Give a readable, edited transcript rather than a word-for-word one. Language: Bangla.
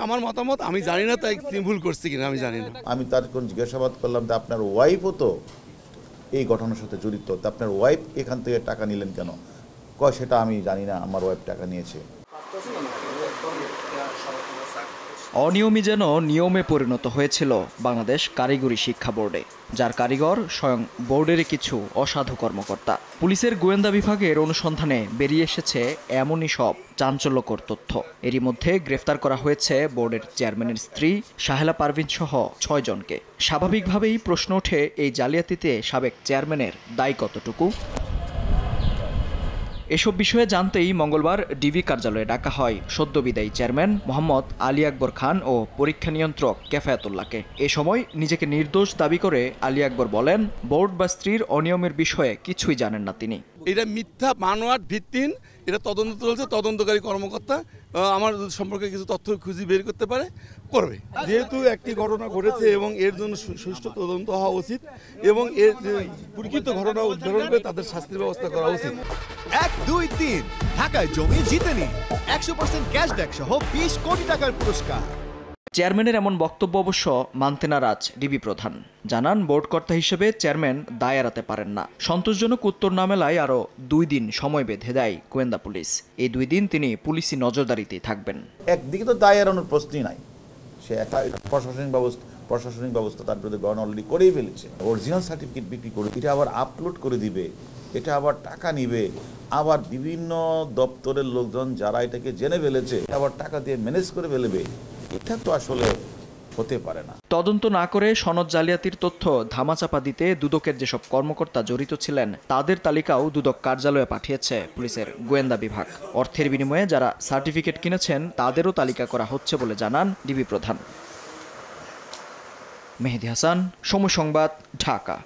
আমার মতামত আমি জানি না, তাই তিনি ভুল করছি কিনা আমি জানি না। আমি তার কোন জিজ্ঞাসাবাদ করলাম যে আপনার ওয়াইফও তো এই ঘটনার সাথে জড়িত, তা আপনার ওয়াইফ এখান থেকে টাকা নিলেন কেন? কয় সেটা আমি জানি না, আমার ওয়াইফ টাকা নিয়েছে। অনিয়মই যেন নিয়মে পরিণত হয়েছিল বাংলাদেশ কারিগরি শিক্ষা বোর্ডে, যার কারিগর স্বয়ং বোর্ডেরই কিছু অসাধু কর্মকর্তা। পুলিশের গোয়েন্দা বিভাগের অনুসন্ধানে বেরিয়ে এসেছে এমনই সব চাঞ্চল্যকর তথ্য। এরই মধ্যে গ্রেফতার করা হয়েছে বোর্ডের চেয়ারম্যানের স্ত্রী শাহেলা পারভিন সহ ৬ জনকে। স্বাভাবিকভাবেই প্রশ্ন ওঠে, এই জালিয়াতিতে সাবেক চেয়ারম্যানের দায় কতটুকু? এসব বিষয়ে জানতেই মঙ্গলবার ডিবি কার্যালয়ে ডাকা হয় সদ্য বিদায়ী চেয়ারম্যান মোহাম্মদ আলী আকবর খান ও পরীক্ষা নিয়ন্ত্রক কেফায়েতুল্লাহকে। এ সময় নিজেকে নির্দোষ দাবি করে আলী আকবর বলেন, বোর্ড বা স্ত্রীর অনিয়মের বিষয়ে কিছুই জানেন না তিনি। এটা মিথ্যা, বানোয়াট, ভিত্তিহীন। এটা তদন্ত চলছে, তদন্তকারী কর্মকর্তা আমার সম্পর্কে কিছু তথ্য খুঁজে বের করতে পারে, করবে। যেহেতু একটি ঘটনা ঘটেছে এবং এর জন্য সুষ্ঠু তদন্ত হওয়া উচিত এবং এর প্রকৃত ঘটনা উদ্ধারণ করে তাদের শাস্তির ব্যবস্থা করা উচিত। 1, 2, 3 ঢাকায় জমি জিতে নিন 100% ক্যাশব্যাক সহ 20 কোটি টাকার পুরস্কার। চেয়ারম্যানের এমন বক্তব্য অবশ্য মানতে নারাজ ডিবি প্রধান। জানান, বোর্ড কর্তা হিসেবে চেয়ারম্যান দায় এড়াতে পারেন না। সন্তোষজনক উত্তর না মেলায় আরও 2 দিন সময় বেঁধে দেয় গোয়েন্দা পুলিশ। এই 2 দিন তিনি পুলিশি নজরদারিতেই থাকবেন। একদিকে তো দায় এড়ানোর প্রশ্নই নাই, সে একটা প্রশাসনিক ব্যবস্থা তার বিরুদ্ধে গ্রহণ অলরেডি করেই ফেলেছে। অরিজিনাল সার্টিফিকেট বিক্রি করে এটা আবার আপলোড করে দিবে, এটা আবার টাকা নিবে, আবার বিভিন্ন দপ্তরের লোকজন যারা এটাকে জেনে ফেলেছে আবার টাকা দিয়ে ম্যানেজ করে ফেলবে। এটা তো আসলে হতে পারে না। তদন্ত না করে সনদ জালিয়াতির তথ্য ধামাচাপা দিতে দুদকের যেসব কর্মকর্তা জড়িত ছিলেন তাদের তালিকাও দুদক কার্যালয়ে পাঠিয়েছে পুলিশের গোয়েন্দা বিভাগ। অর্থের বিনিময়ে যারা সার্টিফিকেট কিনেছেন তাদেরও তালিকা করা হচ্ছে বলে জানান ডিবি প্রধান। মেহেদী হাসান, সময় সংবাদ, ঢাকা।